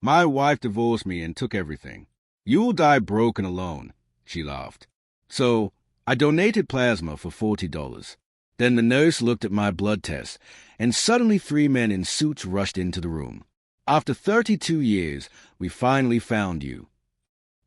My wife divorced me and took everything. You'll die broke and alone, she laughed. So, I donated plasma for $40. Then the nurse looked at my blood test, and suddenly 3 men in suits rushed into the room. After 32 years, we finally found you.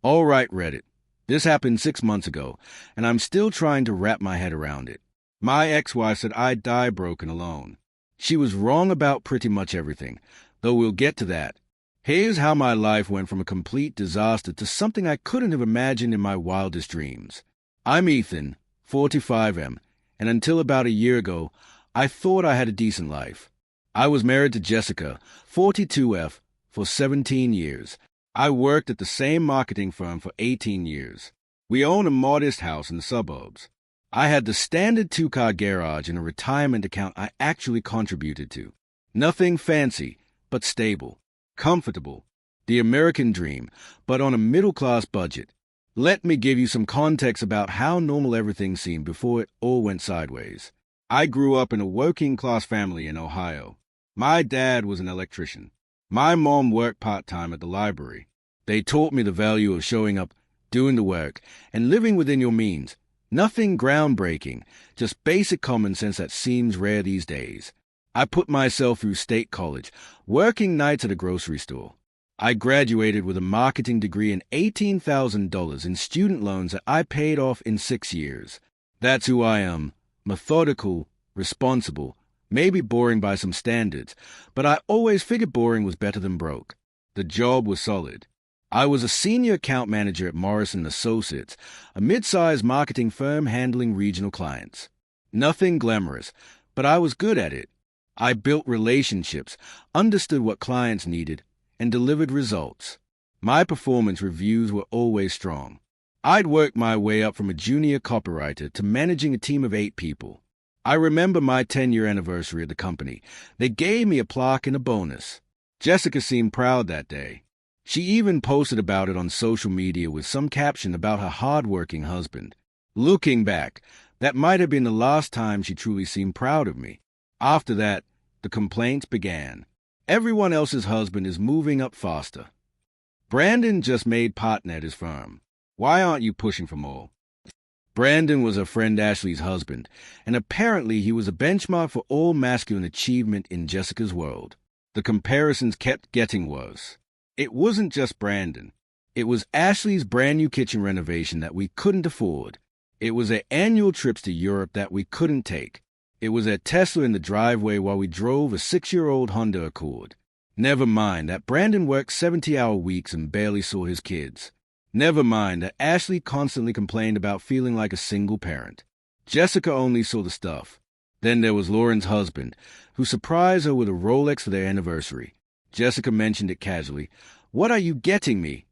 All right, Reddit. This happened 6 months ago, and I'm still trying to wrap my head around it. My ex-wife said I'd die broken alone. She was wrong about pretty much everything, though we'll get to that. Here's how my life went from a complete disaster to something I couldn't have imagined in my wildest dreams. I'm Ethan, 45M, and until about a year ago, I thought I had a decent life. I was married to Jessica, 42F, for 17 years. I worked at the same marketing firm for 18 years. We own a modest house in the suburbs. I had the standard 2-car garage and a retirement account I actually contributed to. Nothing fancy, but stable, comfortable. The American dream, but on a middle-class budget. Let me give you some context about how normal everything seemed before it all went sideways. I grew up in a working-class family in Ohio. My dad was an electrician. My mom worked part-time at the library. They taught me the value of showing up, doing the work, and living within your means. Nothing groundbreaking, just basic common sense that seems rare these days. I put myself through state college, working nights at a grocery store. I graduated with a marketing degree and $18,000 in student loans that I paid off in 6 years. That's who I am, methodical, responsible, maybe boring by some standards, but I always figured boring was better than broke. The job was solid. I was a senior account manager at Morrison Associates, a mid-sized marketing firm handling regional clients. Nothing glamorous, but I was good at it. I built relationships, understood what clients needed, and delivered results. My performance reviews were always strong. I'd worked my way up from a junior copywriter to managing a team of 8 people. I remember my 10-year anniversary at the company. They gave me a plaque and a bonus. Jessica seemed proud that day. She even posted about it on social media with some caption about her hard-working husband. Looking back, that might have been the last time she truly seemed proud of me. After that, the complaints began. Everyone else's husband is moving up faster. Brandon just made partner at his firm. Why aren't you pushing for more? Brandon was her friend Ashley's husband, and apparently he was a benchmark for all masculine achievement in Jessica's world. The comparisons kept getting worse. It wasn't just Brandon. It was Ashley's brand new kitchen renovation that we couldn't afford. It was their annual trips to Europe that we couldn't take. It was their Tesla in the driveway while we drove a 6-year-old Honda Accord. Never mind that Brandon worked 70-hour weeks and barely saw his kids. Never mind that Ashley constantly complained about feeling like a single parent. Jessica only saw the stuff. Then there was Lauren's husband, who surprised her with a Rolex for their anniversary. Jessica mentioned it casually. "What are you getting me?"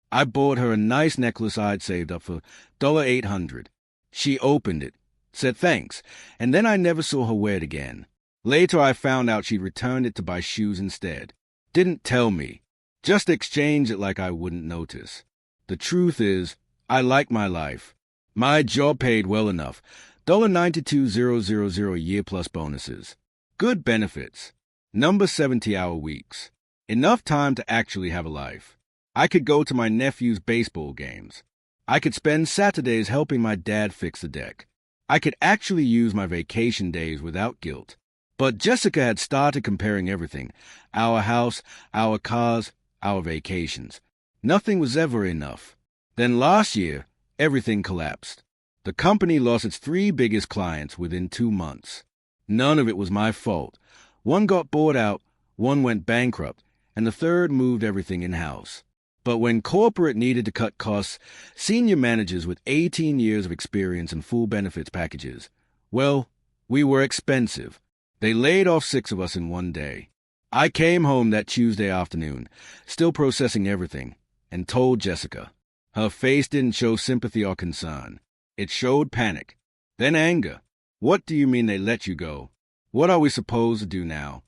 I bought her a nice necklace I'd saved up for $800. She opened it, said thanks, and then I never saw her wear it again. Later I found out she'd returned it to buy shoes instead. Didn't tell me. Just exchanged it like I wouldn't notice. The truth is, I like my life. My job paid well enough. $92,000 a year plus bonuses. Good benefits. Number 70-hour weeks. Enough time to actually have a life. I could go to my nephew's baseball games. I could spend Saturdays helping my dad fix the deck. I could actually use my vacation days without guilt. But Jessica had started comparing everything. Our house, our cars, our vacations. Nothing was ever enough. Then last year, everything collapsed. The company lost its 3 biggest clients within 2 months. None of it was my fault. One got bought out, one went bankrupt, and the third moved everything in-house. But when corporate needed to cut costs, senior managers with 18 years of experience and full benefits packages, well, we were expensive. They laid off 6 of us in one day. I came home that Tuesday afternoon, still processing everything, and told Jessica. Her face didn't show sympathy or concern. It showed panic, then anger. "What do you mean they let you go? What are we supposed to do now?"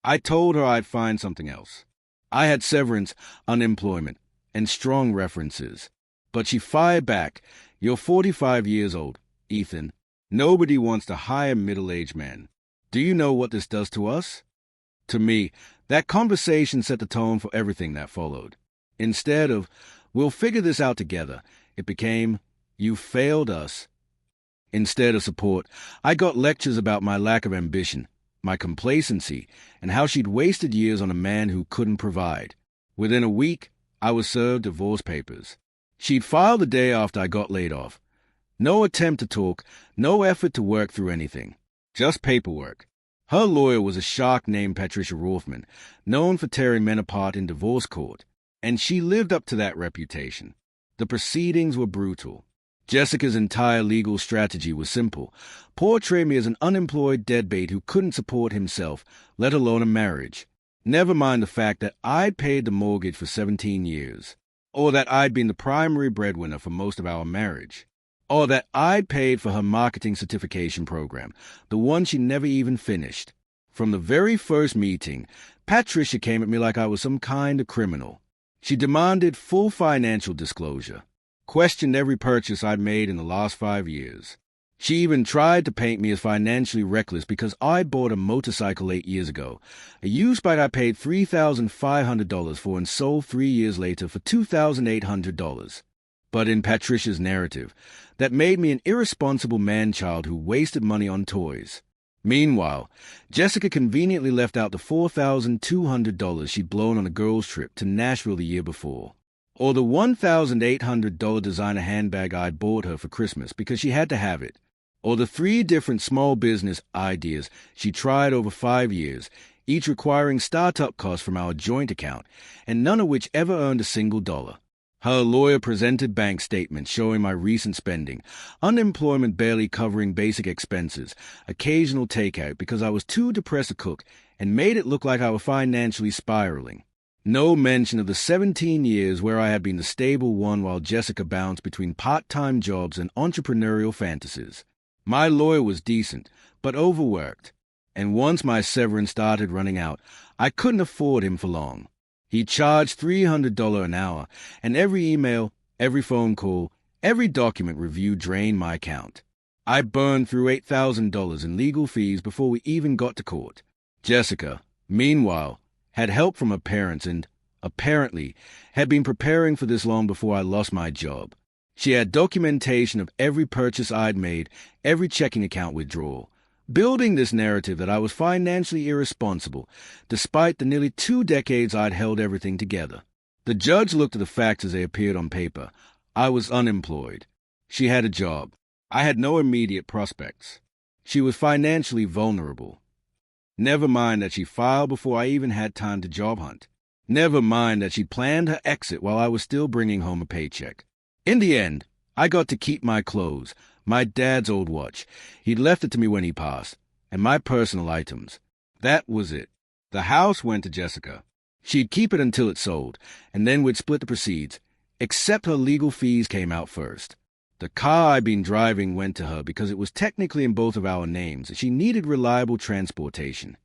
I told her I'd find something else. I had severance, unemployment, and strong references. But she fired back. "You're 45 years old, Ethan. Nobody wants to hire middle-aged men. Do you know what this does to us?" To me, that conversation set the tone for everything that followed. Instead of, "We'll figure this out together," it became, "You failed us." Instead of support, I got lectures about my lack of ambition, my complacency, and how she'd wasted years on a man who couldn't provide. Within a week, I was served divorce papers. She'd filed the day after I got laid off. No attempt to talk, no effort to work through anything. Just paperwork. Her lawyer was a shark named Patricia Rothman, known for tearing men apart in divorce court, and she lived up to that reputation. The proceedings were brutal. Jessica's entire legal strategy was simple: portray me as an unemployed deadbeat who couldn't support himself, let alone a marriage. Never mind the fact that I'd paid the mortgage for 17 years, or that I'd been the primary breadwinner for most of our marriage, or that I'd paid for her marketing certification program, the one she never even finished. From the very first meeting, Patricia came at me like I was some kind of criminal. She demanded full financial disclosure, questioned every purchase I'd made in the last 5 years. She even tried to paint me as financially reckless because I'd bought a motorcycle 8 years ago, a used bike I paid $3,500 for and sold 3 years later for $2,800. But in Patricia's narrative, that made me an irresponsible man-child who wasted money on toys. Meanwhile, Jessica conveniently left out the $4,200 she'd blown on a girls' trip to Nashville the year before, or the $1,800 designer handbag I'd bought her for Christmas because she had to have it, or the 3 different small business ideas she tried over 5 years, each requiring startup costs from our joint account, and none of which ever earned a single dollar. Her lawyer presented bank statements showing my recent spending, unemployment barely covering basic expenses, occasional takeout because I was too depressed to cook, and made it look like I was financially spiraling. No mention of the 17 years where I had been the stable one while Jessica bounced between part-time jobs and entrepreneurial fantasies. My lawyer was decent, but overworked, and once my severance started running out, I couldn't afford him for long. He charged $300 an hour, and every email, every phone call, every document review drained my account. I burned through $8,000 in legal fees before we even got to court. Jessica, meanwhile, had help from her parents and, apparently, had been preparing for this long before I lost my job. She had documentation of every purchase I'd made, every checking account withdrawal, building this narrative that I was financially irresponsible, despite the nearly 2 decades I'd held everything together. The judge looked at the facts as they appeared on paper. I was unemployed. She had a job. I had no immediate prospects. She was financially vulnerable. Never mind that she filed before I even had time to job hunt. Never mind that she planned her exit while I was still bringing home a paycheck. In the end, I got to keep my clothes, my dad's old watch. He'd left it to me when he passed, and my personal items. That was it. The house went to Jessica. She'd keep it until it sold, and then we'd split the proceeds, except her legal fees came out first. The car I'd been driving went to her because it was technically in both of our names, and she needed reliable transportation.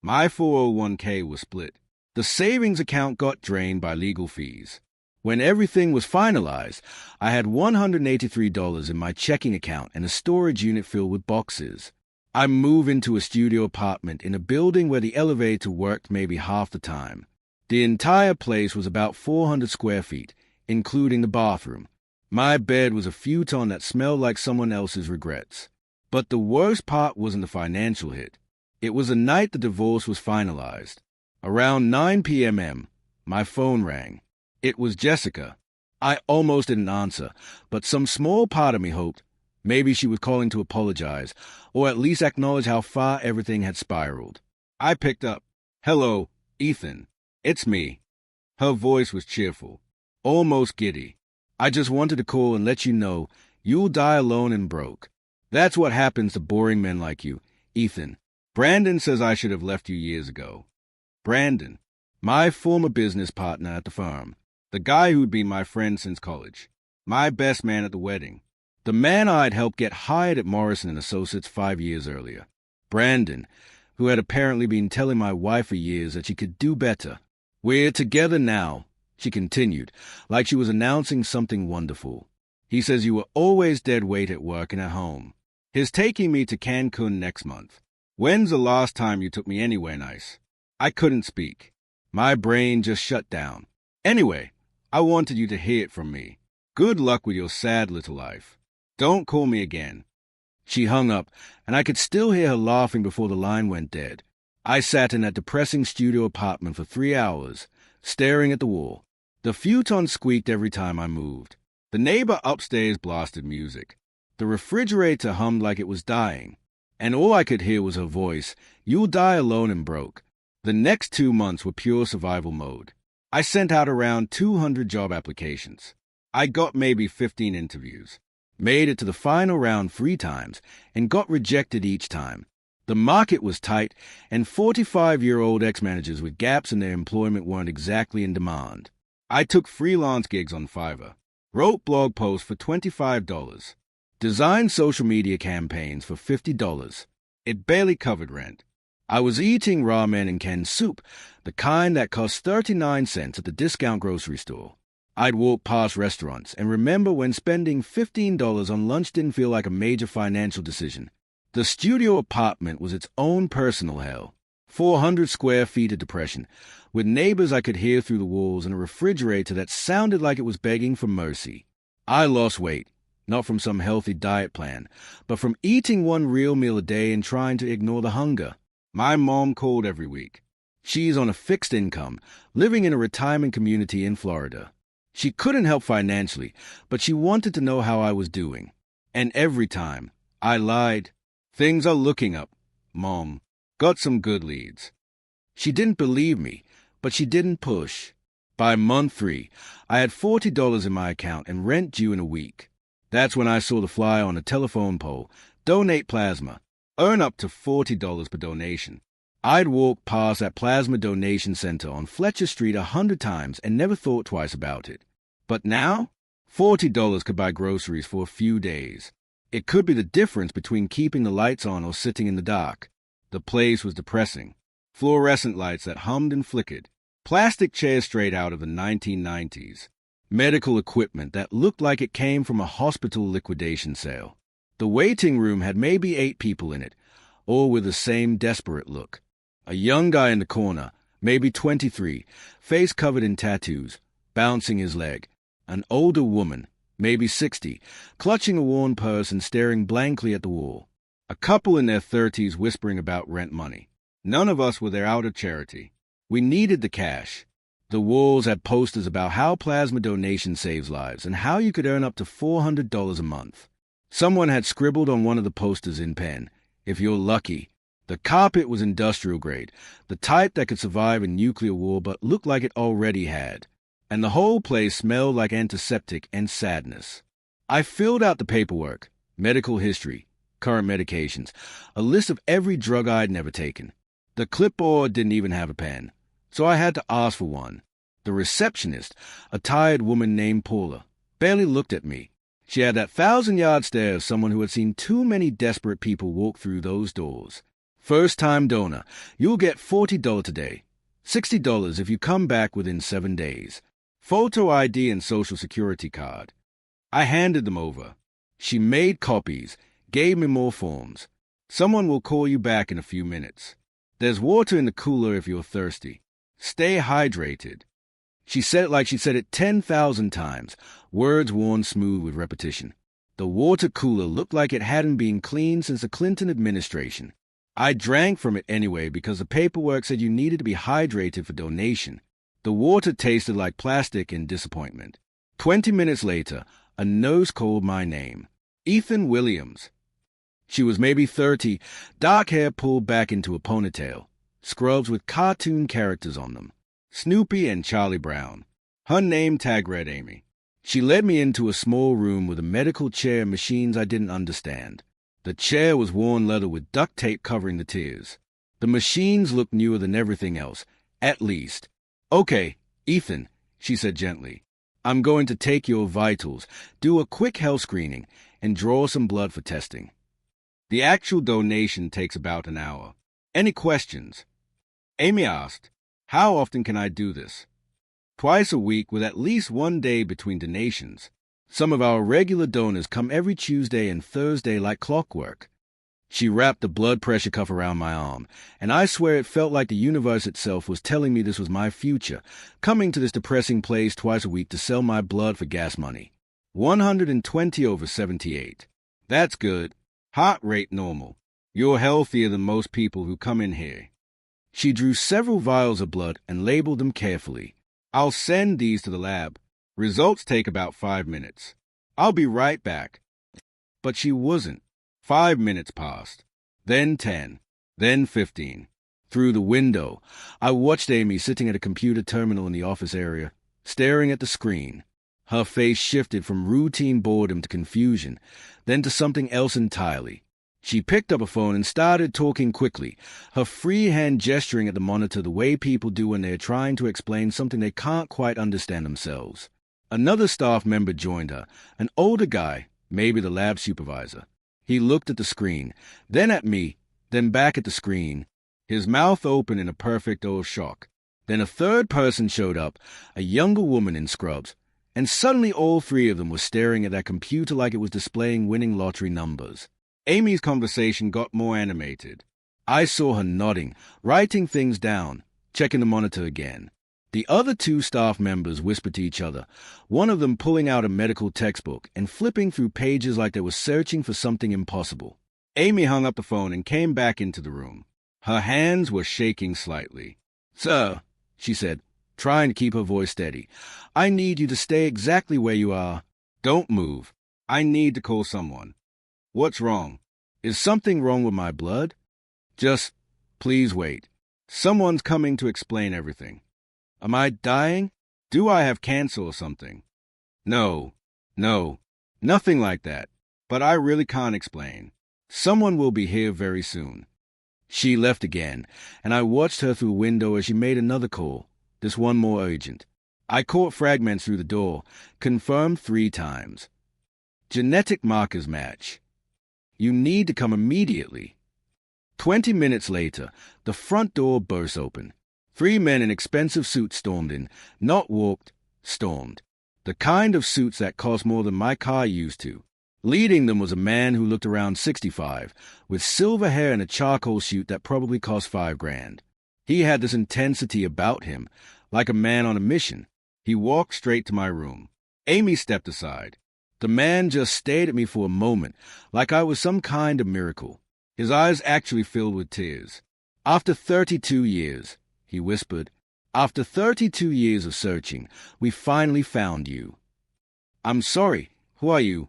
My 401k was split. The savings account got drained by legal fees. When everything was finalized, I had $183 in my checking account and a storage unit filled with boxes. I moved into a studio apartment in a building where the elevator worked maybe half the time. The entire place was about 400 square feet, including the bathroom. My bed was a futon that smelled like someone else's regrets. But the worst part wasn't the financial hit. It was the night the divorce was finalized. Around 9 p.m., my phone rang. It was Jessica. I almost didn't answer, but some small part of me hoped maybe she was calling to apologize, or at least acknowledge how far everything had spiraled. I picked up. "Hello, Ethan. It's me." Her voice was cheerful, almost giddy. "I just wanted to call and let you know you'll die alone and broke. That's what happens to boring men like you, Ethan. Brandon says I should have left you years ago." Brandon, my former business partner at the firm. The guy who'd been my friend since college. My best man at the wedding. The man I'd helped get hired at Morrison & Associates 5 years earlier. Brandon, who had apparently been telling my wife for years that she could do better. "We're together now," she continued, like she was announcing something wonderful. "He says you were always dead weight at work and at home. He's taking me to Cancun next month. When's the last time you took me anywhere nice?" I couldn't speak. My brain just shut down. Anyway, I wanted you to hear it from me. Good luck with your sad little life. Don't call me again. She hung up, and I could still hear her laughing before the line went dead. I sat in that depressing studio apartment for 3 hours, staring at the wall. The futon squeaked every time I moved. The neighbor upstairs blasted music. The refrigerator hummed like it was dying. And all I could hear was her voice, "You'll die alone and broke." The next 2 months were pure survival mode. I sent out around 200 job applications. I got maybe 15 interviews. Made it to the final round 3 times, and got rejected each time. The market was tight, and 45-year-old ex-managers with gaps in their employment weren't exactly in demand. I took freelance gigs on Fiverr, wrote blog posts for $25, designed social media campaigns for $50. It barely covered rent. I was eating ramen and canned soup, the kind that cost 39 cents at the discount grocery store. I'd walk past restaurants and remember when spending $15 on lunch didn't feel like a major financial decision. The studio apartment was its own personal hell. 400 square feet of depression, with neighbors I could hear through the walls and a refrigerator that sounded like it was begging for mercy. I lost weight, not from some healthy diet plan, but from eating one real meal a day and trying to ignore the hunger. My mom called every week. She's on a fixed income, living in a retirement community in Florida. She couldn't help financially, but she wanted to know how I was doing. And every time, I lied. "Things are looking up, Mom. Got some good leads." She didn't believe me, but she didn't push. By month 3, I had $40 in my account and rent due in a week. That's when I saw the flyer on a telephone pole, "Donate plasma. Earn up to $40 per donation." I'd walked past that plasma donation center on Fletcher Street 100 times and never thought twice about it. But now, $40 could buy groceries for a few days. It could be the difference between keeping the lights on or sitting in the dark. The place was depressing. Fluorescent lights that hummed and flickered. Plastic chairs straight out of the 1990s. Medical equipment that looked like it came from a hospital liquidation sale. The waiting room had maybe 8 people in it, all with the same desperate look. A young guy in the corner, maybe 23, face covered in tattoos, bouncing his leg. An older woman, maybe 60, clutching a worn purse and staring blankly at the wall. A couple in their 30s whispering about rent money. None of us were there out of charity. We needed the cash. The walls had posters about how plasma donation saves lives and how you could earn up to $400 a month. Someone had scribbled on one of the posters in pen, "If you're lucky." The carpet was industrial grade, the type that could survive a nuclear war but looked like it already had. And the whole place smelled like antiseptic and sadness. I filled out the paperwork, medical history, current medications, a list of every drug I'd never taken. The clipboard didn't even have a pen, so I had to ask for one. The receptionist, a tired woman named Paula, barely looked at me. She had that 1,000-yard stare of someone who had seen too many desperate people walk through those doors. "First-time donor, you'll get $40 today. $60 if you come back within 7 days. Photo ID and social security card." I handed them over. She made copies, gave me more forms. "Someone will call you back in a few minutes. There's water in the cooler if you're thirsty. Stay hydrated." She said it like she said it 10,000 times, words worn smooth with repetition. The water cooler looked like it hadn't been cleaned since the Clinton administration. I drank from it anyway because the paperwork said you needed to be hydrated for donation. The water tasted like plastic and disappointment. 20 minutes later, a nurse called my name. Ethan Williams. She was maybe 30, dark hair pulled back into a ponytail, scrubs with cartoon characters on them. Snoopy and Charlie Brown. Her name tag read Amy. She led me into a small room with a medical chair and machines I didn't understand. The chair was worn leather with duct tape covering the tiers. The machines looked newer than everything else, at least. "Okay, Ethan," she said gently. "I'm going to take your vitals, do a quick health screening, and draw some blood for testing. The actual donation takes about an hour. Any questions?" Amy asked, "How often can I do this?" "Twice a week with at least 1 day between donations. Some of our regular donors come every Tuesday and Thursday like clockwork." She wrapped the blood pressure cuff around my arm, and I swear it felt like the universe itself was telling me this was my future, coming to this depressing place twice a week to sell my blood for gas money. 120/78. That's good. Heart rate normal. You're healthier than most people who come in here. She drew several vials of blood and labeled them carefully. I'll send these to the lab. Results take about 5 minutes. I'll be right back. But she wasn't. 5 minutes passed. Then 10. Then 15. Through the window, I watched Amy sitting at a computer terminal in the office area, staring at the screen. Her face shifted from routine boredom to confusion, then to something else entirely. She picked up a phone and started talking quickly, her free hand gesturing at the monitor the way people do when they're trying to explain something they can't quite understand themselves. Another staff member joined her, an older guy, maybe the lab supervisor. He looked at the screen, then at me, then back at the screen, his mouth open in a perfect old shock. Then a third person showed up, a younger woman in scrubs, and suddenly all three of them were staring at that computer like it was displaying winning lottery numbers. Amy's conversation got more animated. I saw her nodding, writing things down, checking the monitor again. The other two staff members whispered to each other, one of them pulling out a medical textbook and flipping through pages like they were searching for something impossible. Amy hung up the phone and came back into the room. Her hands were shaking slightly. "Sir," she said, trying to keep her voice steady, "I need you to stay exactly where you are. Don't move. I need to call someone." "What's wrong? Is something wrong with my blood?" "Just, please wait. Someone's coming to explain everything." "Am I dying? Do I have cancer or something?" No, nothing like that. But I really can't explain. Someone will be here very soon." She left again, and I watched her through a window as she made another call, this one more urgent. I caught fragments through the door, confirmed 3 times. "Genetic markers match. You need to come immediately." 20 minutes later, the front door burst open. 3 men in expensive suits stormed in, not walked, stormed. The kind of suits that cost more than my car used to. Leading them was a man who looked around 65, with silver hair and a charcoal suit that probably cost $5,000. He had this intensity about him, like a man on a mission. He walked straight to my room. Amy stepped aside. The man just stared at me for a moment, like I was some kind of miracle. His eyes actually filled with tears. "After 32 years, he whispered, "after 32 years of searching, we finally found you." "I'm sorry. Who are you?"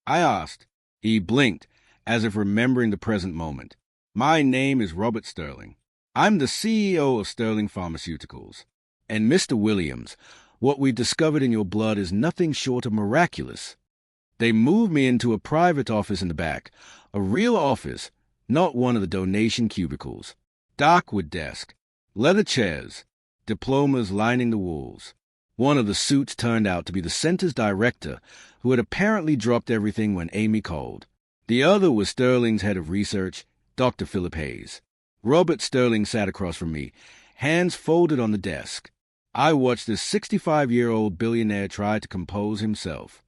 I asked. He blinked, as if remembering the present moment. "My name is Robert Sterling. I'm the CEO of Sterling Pharmaceuticals. And Mr. Williams, what we discovered in your blood is nothing short of miraculous." They moved me into a private office in the back, a real office, not one of the donation cubicles. Dark wood desk, leather chairs, diplomas lining the walls. One of the suits turned out to be the center's director, who had apparently dropped everything when Amy called. The other was Sterling's head of research, Dr. Philip Hayes. Robert Sterling sat across from me, hands folded on the desk. I watched this 65-year-old billionaire try to compose himself.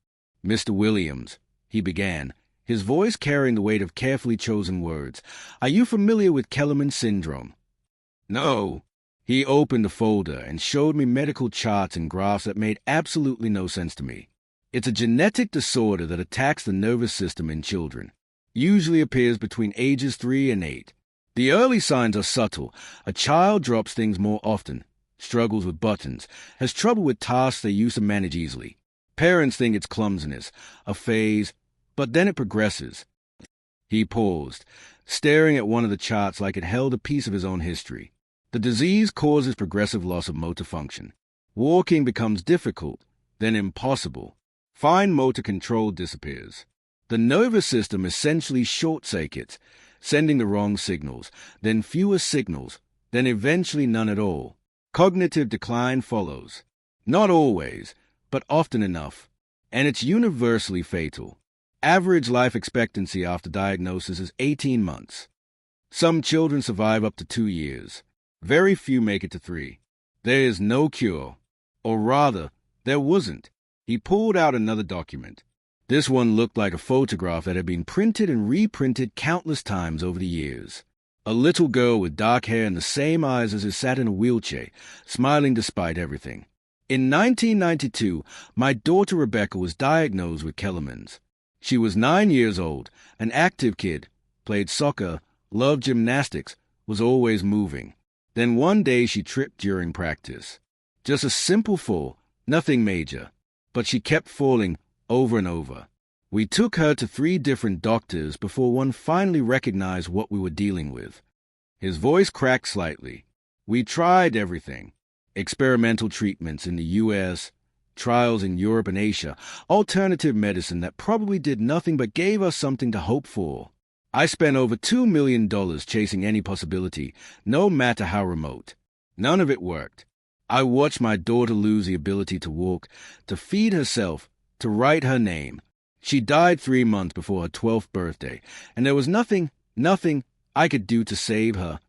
"Mr. Williams," he began, his voice carrying the weight of carefully chosen words, "are you familiar with Kellerman syndrome?" "No." He opened a folder and showed me medical charts and graphs that made absolutely no sense to me. "It's a genetic disorder that attacks the nervous system in children. Usually appears between ages 3 and 8. The early signs are subtle. A child drops things more often, struggles with buttons, has trouble with tasks they used to manage easily. Parents think it's clumsiness, a phase, but then it progresses." He paused, staring at one of the charts like it held a piece of his own history. "The disease causes progressive loss of motor function. Walking becomes difficult, then impossible. Fine motor control disappears. The nervous system essentially short-circuits, sending the wrong signals, then fewer signals, then eventually none at all. Cognitive decline follows. Not always, but often enough. And it's universally fatal. Average life expectancy after diagnosis is 18 months. Some children survive up to 2 years. Very few make it to 3. There is no cure. Or rather, there wasn't." He pulled out another document. This one looked like a photograph that had been printed and reprinted countless times over the years. A little girl with dark hair and the same eyes as her sat in a wheelchair, smiling despite everything. In 1992, my daughter Rebecca was diagnosed with Kellerman's. She was 9 years old, an active kid, played soccer, loved gymnastics, was always moving. Then one day she tripped during practice. Just a simple fall, nothing major, but she kept falling over and over. We took her to 3 different doctors before one finally recognized what we were dealing with. His voice cracked slightly. We tried everything. Experimental treatments in the U.S., trials in Europe and Asia, alternative medicine that probably did nothing but gave us something to hope for. I spent over $2 million chasing any possibility, no matter how remote. None of it worked. I watched my daughter lose the ability to walk, to feed herself, to write her name. She died 3 months before her 12th birthday, and there was nothing I could do to save her.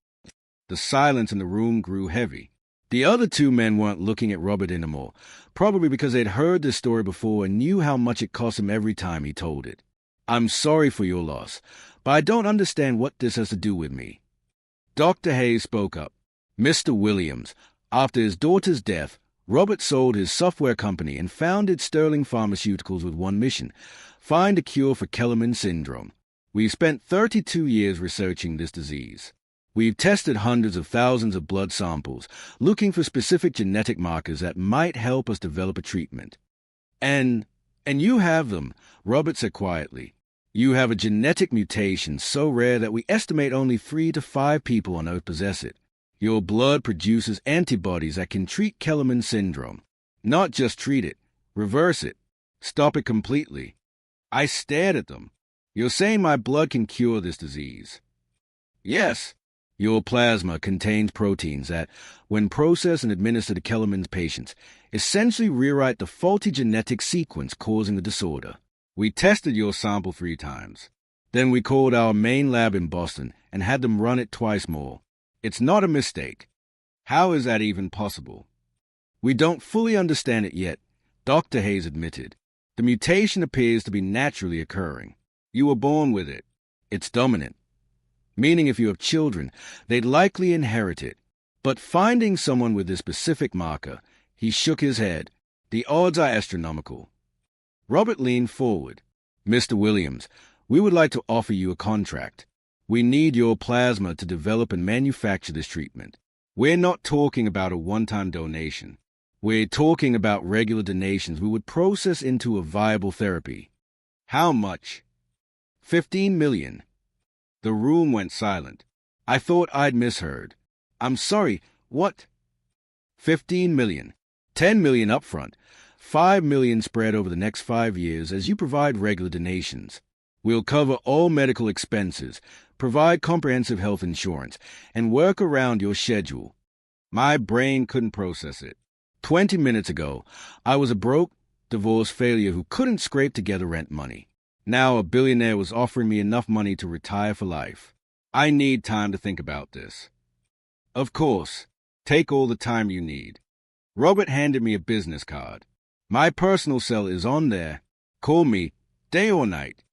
The silence in the room grew heavy. The other 2 men weren't looking at Robert anymore, probably because they'd heard this story before and knew how much it cost him every time he told it. I'm sorry for your loss, but I don't understand what this has to do with me. Dr. Hayes spoke up. Mr. Williams, after his daughter's death, Robert sold his software company and founded Sterling Pharmaceuticals with one mission: find a cure for Kellerman syndrome. We've spent 32 years researching this disease. We've tested hundreds of thousands of blood samples, looking for specific genetic markers that might help us develop a treatment. And you have them, Robert said quietly. You have a genetic mutation so rare that we estimate only 3 to 5 people on Earth possess it. Your blood produces antibodies that can treat Kellerman syndrome. Not just treat it, reverse it, stop it completely. I stared at them. You're saying my blood can cure this disease? Yes. Your plasma contains proteins that, when processed and administered to Kellerman's patients, essentially rewrite the faulty genetic sequence causing the disorder. We tested your sample 3 times. Then we called our main lab in Boston and had them run it twice more. It's not a mistake. How is that even possible? We don't fully understand it yet, Dr. Hayes admitted. The mutation appears to be naturally occurring. You were born with it. It's dominant. Meaning if you have children, they'd likely inherit it. But finding someone with this specific marker, he shook his head. The odds are astronomical. Robert leaned forward. Mr. Williams, we would like to offer you a contract. We need your plasma to develop and manufacture this treatment. We're not talking about a one-time donation. We're talking about regular donations we would process into a viable therapy. How much? 15 million. The room went silent. I thought I'd misheard. I'm sorry, what? 15 million. 10 million upfront. 5 million spread over the next 5 years as you provide regular donations. We'll cover all medical expenses, provide comprehensive health insurance, and work around your schedule. My brain couldn't process it. 20 minutes ago, I was a broke, divorced failure who couldn't scrape together rent money. Now a billionaire was offering me enough money to retire for life. I need time to think about this. Of course. Take all the time you need. Robert handed me a business card. My personal cell is on there. Call me, day or night.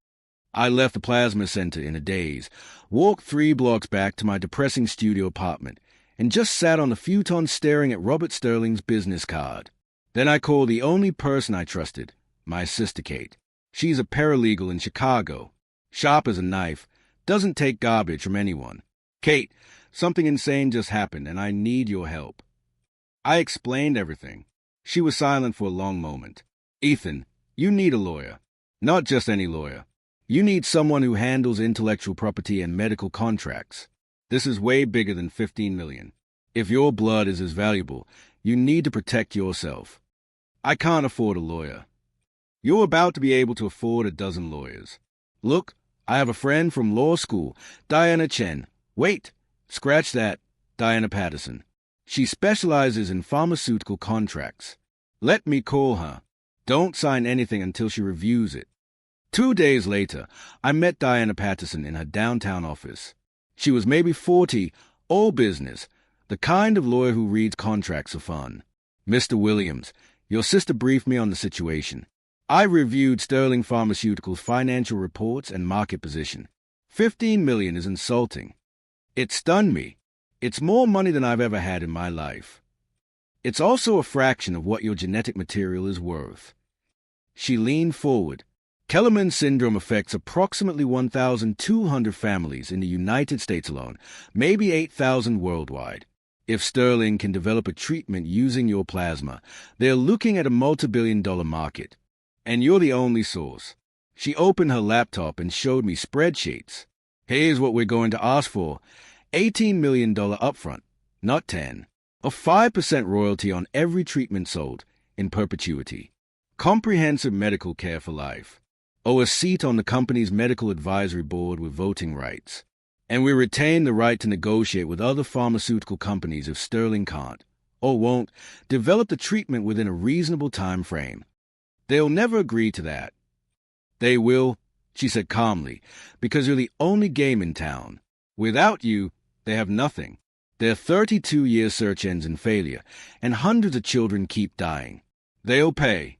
I left the plasma center in a daze, walked 3 blocks back to my depressing studio apartment, and just sat on the futon staring at Robert Sterling's business card. Then I called the only person I trusted, my sister Kate. She's a paralegal in Chicago, sharp as a knife, doesn't take garbage from anyone. Kate, something insane just happened, and I need your help. I explained everything. She was silent for a long moment. Ethan, you need a lawyer. Not just any lawyer. You need someone who handles intellectual property and medical contracts. This is way bigger than 15 million. If your blood is as valuable, you need to protect yourself. I can't afford a lawyer. You're about to be able to afford a dozen lawyers. Look, I have a friend from law school, Diana Chen. Wait, scratch that, Diana Patterson. She specializes in pharmaceutical contracts. Let me call her. Don't sign anything until she reviews it. 2 days later, I met Diana Patterson in her downtown office. She was maybe 40, all business, the kind of lawyer who reads contracts for fun. Mr. Williams, your sister briefed me on the situation. I reviewed Sterling Pharmaceuticals' financial reports and market position. 15 million is insulting. It stunned me. It's more money than I've ever had in my life. It's also a fraction of what your genetic material is worth. She leaned forward. Kellerman syndrome affects approximately 1,200 families in the United States alone, maybe 8,000 worldwide. If Sterling can develop a treatment using your plasma, they're looking at a multi-billion-dollar market. And you're the only source. She opened her laptop and showed me spreadsheets. Here's what we're going to ask for. $18 million upfront, not 10. A 5% royalty on every treatment sold, in perpetuity. Comprehensive medical care for life. Or a seat on the company's medical advisory board with voting rights. And we retain the right to negotiate with other pharmaceutical companies if Sterling can't, or won't, develop the treatment within a reasonable time frame. They'll never agree to that. They will, she said calmly, because you're the only game in town. Without you, they have nothing. Their 32-year search ends in failure, and hundreds of children keep dying. They'll pay.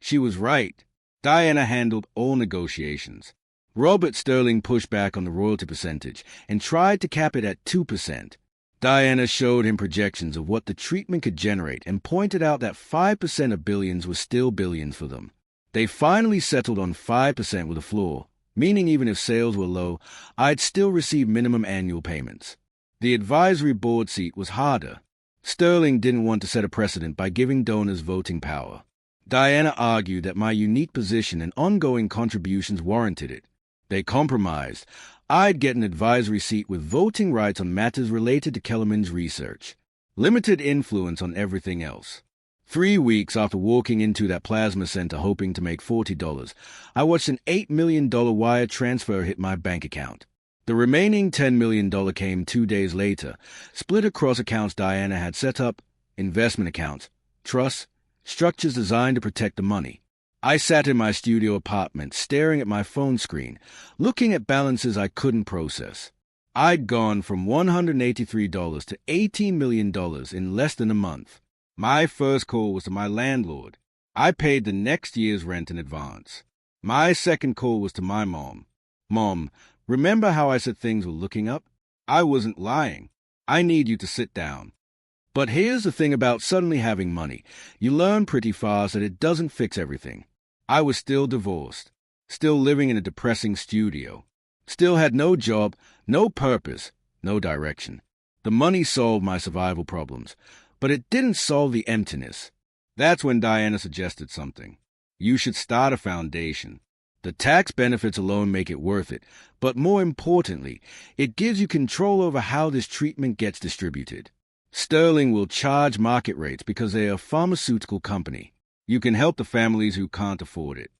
She was right. Diana handled all negotiations. Robert Sterling pushed back on the royalty percentage and tried to cap it at 2%. Diana showed him projections of what the treatment could generate and pointed out that 5% of billions was still billions for them. They finally settled on 5% with a floor, meaning even if sales were low, I'd still receive minimum annual payments. The advisory board seat was harder. Sterling didn't want to set a precedent by giving donors voting power. Diana argued that my unique position and ongoing contributions warranted it. They compromised. I'd get an advisory seat with voting rights on matters related to Kellerman's research. Limited influence on everything else. 3 weeks after walking into that plasma center hoping to make $40, I watched an $8 million wire transfer hit my bank account. The remaining $10 million came 2 days later, split across accounts Diana had set up, investment accounts, trusts, structures designed to protect the money. I sat in my studio apartment, staring at my phone screen, looking at balances I couldn't process. I'd gone from $183 to $18 million in less than a month. My first call was to my landlord. I paid the next year's rent in advance. My second call was to my mom. Mom, remember how I said things were looking up? I wasn't lying. I need you to sit down. But here's the thing about suddenly having money. You learn pretty fast that it doesn't fix everything. I was still divorced, still living in a depressing studio, still had no job, no purpose, no direction. The money solved my survival problems, but it didn't solve the emptiness. That's when Diana suggested something. You should start a foundation. The tax benefits alone make it worth it, but more importantly, it gives you control over how this treatment gets distributed. Sterling will charge market rates because they are a pharmaceutical company. You can help the families who can't afford it.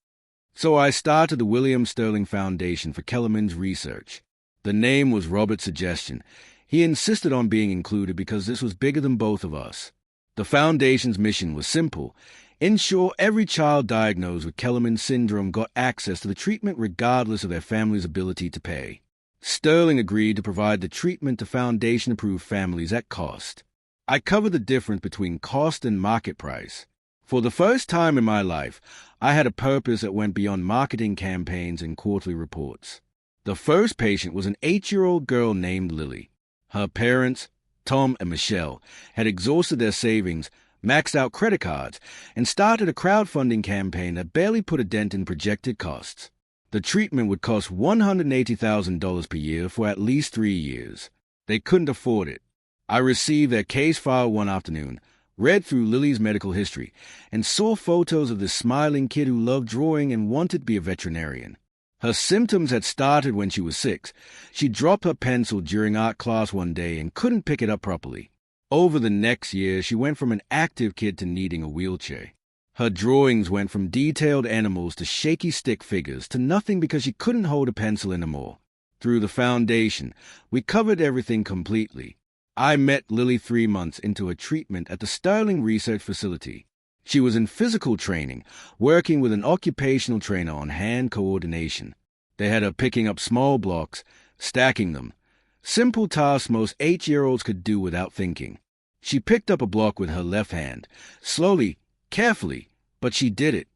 So I started the William Sterling Foundation for Kellerman's research. The name was Robert's suggestion. He insisted on being included because this was bigger than both of us. The foundation's mission was simple. Ensure every child diagnosed with Kellerman syndrome got access to the treatment regardless of their family's ability to pay. Sterling agreed to provide the treatment to foundation-approved families at cost. I covered the difference between cost and market price. For the first time in my life, I had a purpose that went beyond marketing campaigns and quarterly reports. The first patient was an 8-year-old girl named Lily. Her parents, Tom and Michelle, had exhausted their savings, maxed out credit cards, and started a crowdfunding campaign that barely put a dent in projected costs. The treatment would cost $180,000 per year for at least 3 years. They couldn't afford it. I received their case file one afternoon, read through Lily's medical history, and saw photos of this smiling kid who loved drawing and wanted to be a veterinarian. Her symptoms had started when she was 6. She dropped her pencil during art class one day and couldn't pick it up properly. Over the next year, she went from an active kid to needing a wheelchair. Her drawings went from detailed animals to shaky stick figures to nothing because she couldn't hold a pencil anymore. Through the foundation, we covered everything completely. I met Lily 3 months into a treatment at the Sterling Research Facility. She was in physical training, working with an occupational trainer on hand coordination. They had her picking up small blocks, stacking them. Simple tasks most 8-year-olds could do without thinking. She picked up a block with her left hand, slowly, carefully, but she did it.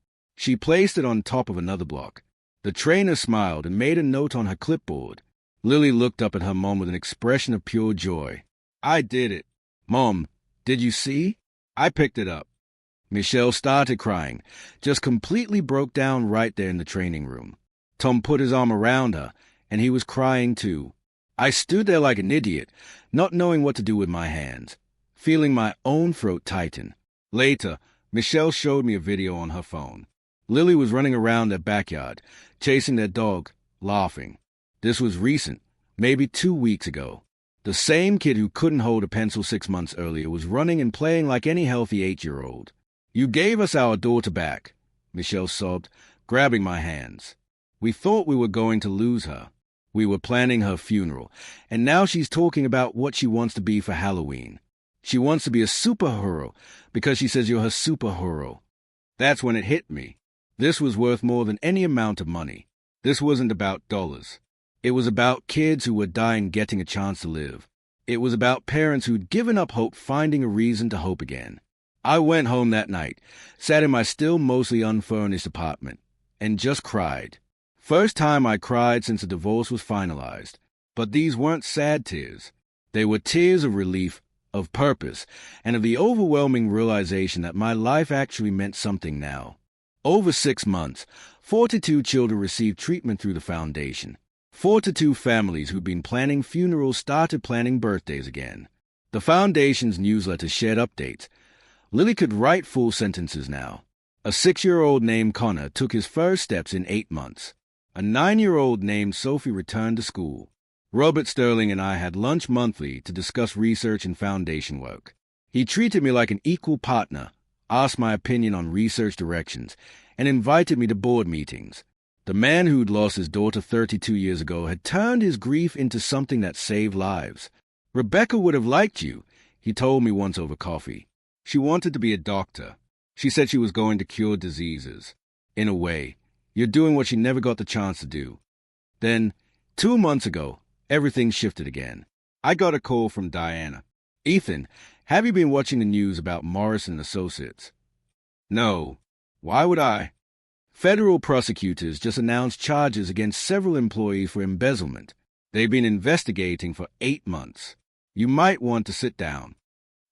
She placed it on top of another block. The trainer smiled and made a note on her clipboard. Lily looked up at her mom with an expression of pure joy. I did it. Mom, did you see? I picked it up. Michelle started crying, just completely broke down right there in the training room. Tom put his arm around her, and he was crying too. I stood there like an idiot, not knowing what to do with my hands, feeling my own throat tighten. Later, Michelle showed me a video on her phone. Lily was running around their backyard, chasing their dog, laughing. This was recent, maybe 2 weeks ago. The same kid who couldn't hold a pencil 6 months earlier was running and playing like any healthy 8-year-old. You gave us our daughter back, Michelle sobbed, grabbing my hands. We thought we were going to lose her. We were planning her funeral, and now she's talking about what she wants to be for Halloween. She wants to be a superhero because she says you're her superhero. That's when it hit me. This was worth more than any amount of money. This wasn't about dollars. It was about kids who were dying getting a chance to live. It was about parents who'd given up hope finding a reason to hope again. I went home that night, sat in my still mostly unfurnished apartment, and just cried. First time I cried since the divorce was finalized. But these weren't sad tears. They were tears of relief, of purpose, and of the overwhelming realization that my life actually meant something now. Over 6 months, 42 children received treatment through the foundation. 42 families who'd been planning funerals started planning birthdays again. The foundation's newsletter shared updates. Lily could write full sentences now. A 6-year-old named Connor took his first steps in 8 months. A 9-year-old named Sophie returned to school. Robert Sterling and I had lunch monthly to discuss research and foundation work. He treated me like an equal partner, asked my opinion on research directions, and invited me to board meetings. The man who'd lost his daughter 32 years ago had turned his grief into something that saved lives. Rebecca would have liked you, he told me once over coffee. She wanted to be a doctor. She said she was going to cure diseases. In a way, you're doing what she never got the chance to do. Then, 2 months ago, everything shifted again. I got a call from Diana. Ethan, have you been watching the news about Morrison Associates? No. Why would I? Federal prosecutors just announced charges against several employees for embezzlement. They've been investigating for 8 months. You might want to sit down.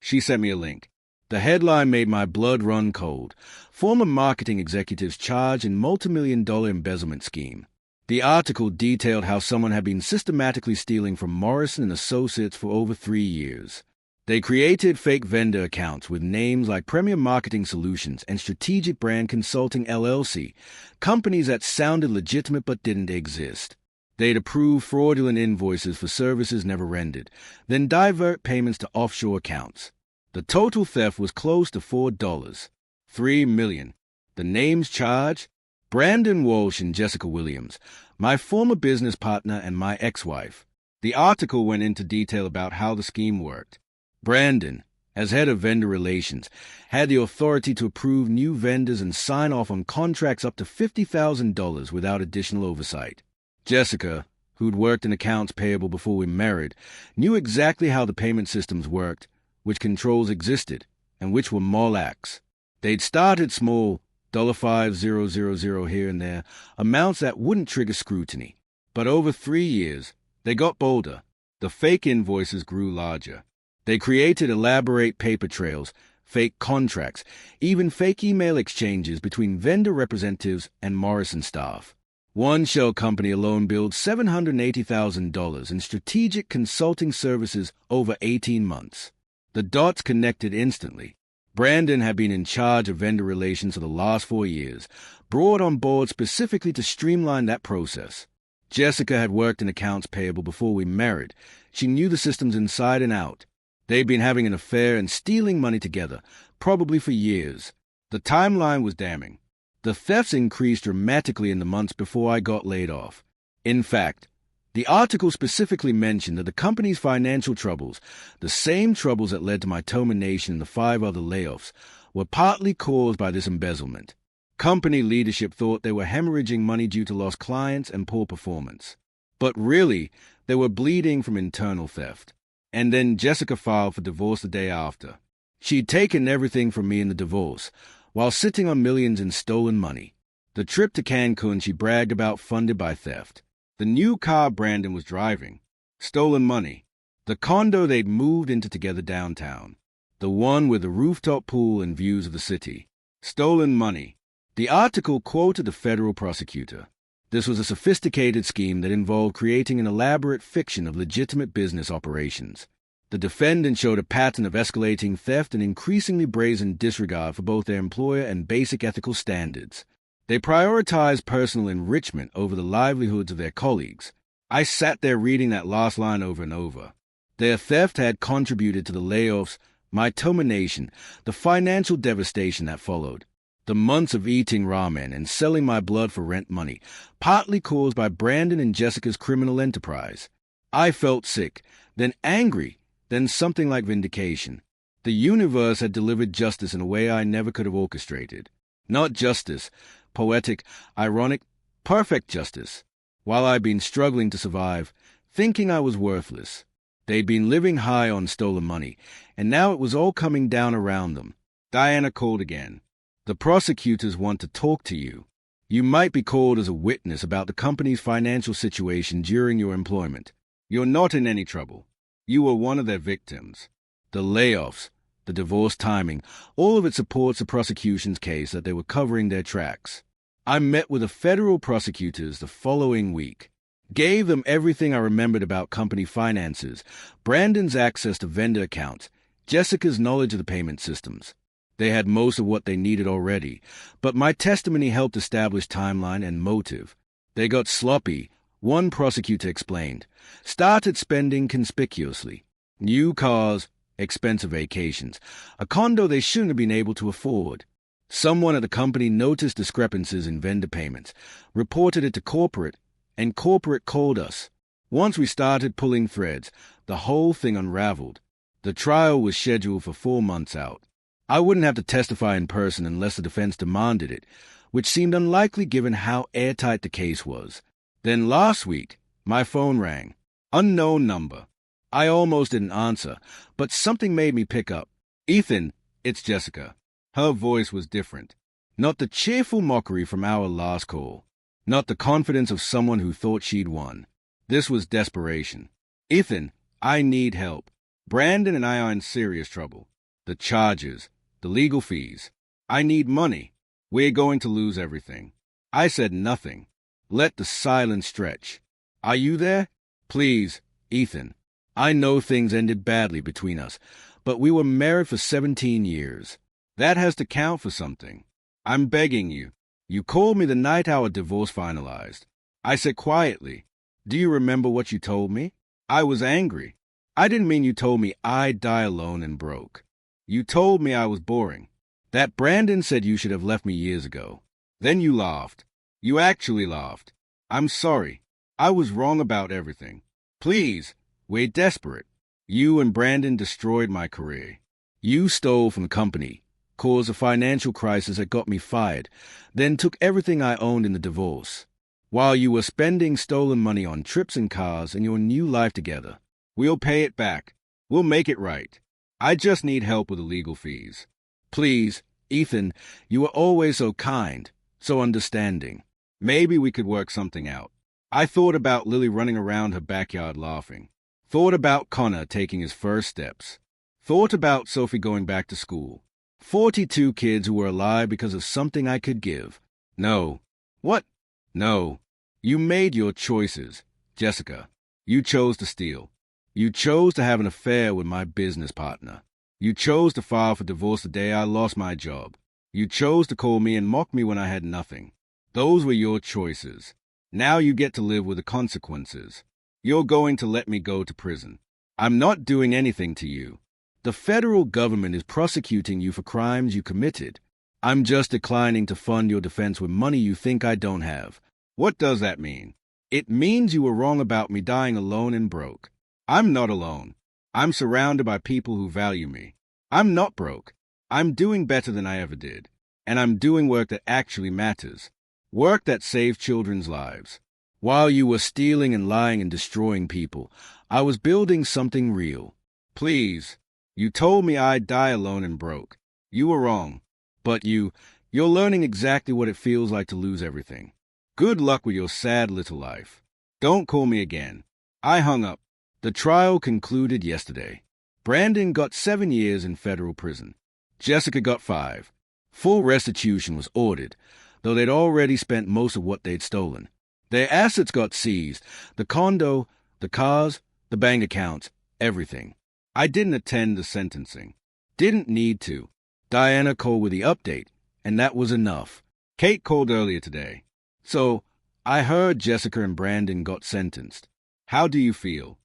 She sent me a link. The headline made my blood run cold. Former marketing executives charged in multi-million-dollar embezzlement scheme. The article detailed how someone had been systematically stealing from Morrison & Associates for over 3 years. They created fake vendor accounts with names like Premier Marketing Solutions and Strategic Brand Consulting LLC, companies that sounded legitimate but didn't exist. They'd approve fraudulent invoices for services never rendered, then divert payments to offshore accounts. The total theft was close to $4. $3 million. The names charged? Brandon Walsh and Jessica Williams, my former business partner and my ex-wife. The article went into detail about how the scheme worked. Brandon, as head of vendor relations, had the authority to approve new vendors and sign off on contracts up to $50,000 without additional oversight. Jessica, who'd worked in accounts payable before we married, knew exactly how the payment systems worked, which controls existed, and which were Molacs. They'd started small, $5,000 here and there, amounts that wouldn't trigger scrutiny. But over 3 years, they got bolder. The fake invoices grew larger. They created elaborate paper trails, fake contracts, even fake email exchanges between vendor representatives and Morrison staff. One shell company alone billed $780,000 in strategic consulting services over 18 months. The dots connected instantly. Brandon had been in charge of vendor relations for the last 4 years, brought on board specifically to streamline that process. Jessica had worked in accounts payable before we married. She knew the systems inside and out. They'd been having an affair and stealing money together, probably for years. The timeline was damning. The thefts increased dramatically in the months before I got laid off. In fact, the article specifically mentioned that the company's financial troubles, the same troubles that led to my termination and the 5 other layoffs, were partly caused by this embezzlement. Company leadership thought they were hemorrhaging money due to lost clients and poor performance. But really, they were bleeding from internal theft. And then Jessica filed for divorce the day after. She'd taken everything from me in the divorce, while sitting on millions in stolen money. The trip to Cancun she bragged about funded by theft. The new car Brandon was driving. Stolen money. The condo they'd moved into together downtown. The one with a rooftop pool and views of the city. Stolen money. The article quoted the federal prosecutor. This was a sophisticated scheme that involved creating an elaborate fiction of legitimate business operations. The defendant showed a pattern of escalating theft and increasingly brazen disregard for both their employer and basic ethical standards. They prioritized personal enrichment over the livelihoods of their colleagues. I sat there reading that last line over and over. Their theft had contributed to the layoffs, my termination, the financial devastation that followed. The months of eating ramen and selling my blood for rent money, partly caused by Brandon and Jessica's criminal enterprise. I felt sick, then angry, then something like vindication. The universe had delivered justice in a way I never could have orchestrated. Not justice, poetic, ironic, perfect justice. While I'd been struggling to survive, thinking I was worthless. They'd been living high on stolen money, and now it was all coming down around them. Diana called again. The prosecutors want to talk to you. You might be called as a witness about the company's financial situation during your employment. You're not in any trouble. You were one of their victims. The layoffs, the divorce timing, all of it supports the prosecution's case that they were covering their tracks. I met with the federal prosecutors the following week. Gave them everything I remembered about company finances, Brandon's access to vendor accounts, Jessica's knowledge of the payment systems. They had most of what they needed already, but my testimony helped establish timeline and motive. They got sloppy, one prosecutor explained. Started spending conspicuously. New cars, expensive vacations, a condo they shouldn't have been able to afford. Someone at the company noticed discrepancies in vendor payments, reported it to corporate, and corporate called us. Once we started pulling threads, the whole thing unraveled. The trial was scheduled for 4 months out. I wouldn't have to testify in person unless the defense demanded it, which seemed unlikely given how airtight the case was. Then last week, my phone rang. Unknown number. I almost didn't answer, but something made me pick up. Ethan, it's Jessica. Her voice was different. Not the cheerful mockery from our last call. Not the confidence of someone who thought she'd won. This was desperation. Ethan, I need help. Brandon and I are in serious trouble. The charges, the legal fees. I need money. We're going to lose everything. I said nothing. Let the silence stretch. Are you there? Please, Ethan. I know things ended badly between us, but we were married for 17 years. That has to count for something. I'm begging you. You called me the night our divorce finalized. I said quietly, do you remember what you told me? I was angry. I didn't mean you told me I'd die alone and broke. You told me I was boring. That Brandon said you should have left me years ago. Then you laughed. You actually laughed. I'm sorry. I was wrong about everything. Please, we're desperate. You and Brandon destroyed my career. You stole from the company, caused a financial crisis that got me fired, then took everything I owned in the divorce. While you were spending stolen money on trips and cars and your new life together. We'll pay it back. We'll make it right. I just need help with the legal fees. Please, Ethan, you were always so kind, so understanding. Maybe we could work something out. I thought about Lily running around her backyard laughing. Thought about Connor taking his first steps. Thought about Sophie going back to school. 42 kids who were alive because of something I could give. No. What? No. You made your choices, Jessica. You chose to steal. You chose to have an affair with my business partner. You chose to file for divorce the day I lost my job. You chose to call me and mock me when I had nothing. Those were your choices. Now you get to live with the consequences. You're going to let me go to prison. I'm not doing anything to you. The federal government is prosecuting you for crimes you committed. I'm just declining to fund your defense with money you think I don't have. What does that mean? It means you were wrong about me dying alone and broke. I'm not alone. I'm surrounded by people who value me. I'm not broke. I'm doing better than I ever did. And I'm doing work that actually matters. Work that saves children's lives. While you were stealing and lying and destroying people, I was building something real. Please. You told me I'd die alone and broke. You were wrong. But you You're learning exactly what it feels like to lose everything. Good luck with your sad little life. Don't call me again. I hung up. The trial concluded yesterday. Brandon got 7 years in federal prison. Jessica got 5. Full restitution was ordered, though they'd already spent most of what they'd stolen. Their assets got seized, the condo, the cars, the bank accounts, everything. I didn't attend the sentencing. Didn't need to. Diana called with the update, and that was enough. Kate called earlier today. So, I heard Jessica and Brandon got sentenced. How do you feel?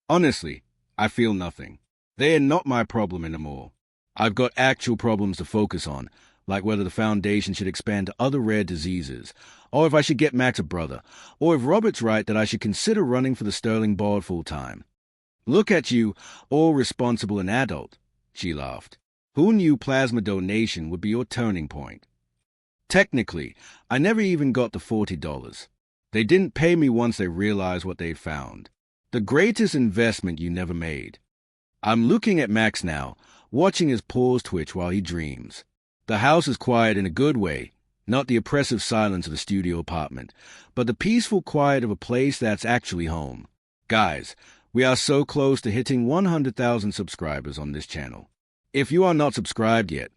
Honestly, I feel nothing. They are not my problem anymore. I've got actual problems to focus on, like whether the foundation should expand to other rare diseases, or if I should get Max a brother, or if Robert's right that I should consider running for the Sterling board full-time. Look at you, all responsible and adult, she laughed. Who knew plasma donation would be your turning point? Technically, I never even got the $40. They didn't pay me once they realized what they'd found. The greatest investment you never made. I'm looking at Max now, watching his paws twitch while he dreams. The house is quiet in a good way, not the oppressive silence of a studio apartment, but the peaceful quiet of a place that's actually home. Guys, we are so close to hitting 100,000 subscribers on this channel. If you are not subscribed yet,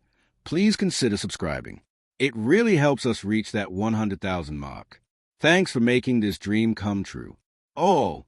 please consider subscribing. It really helps us reach that 100,000 mark. Thanks for making this dream come true. Oh,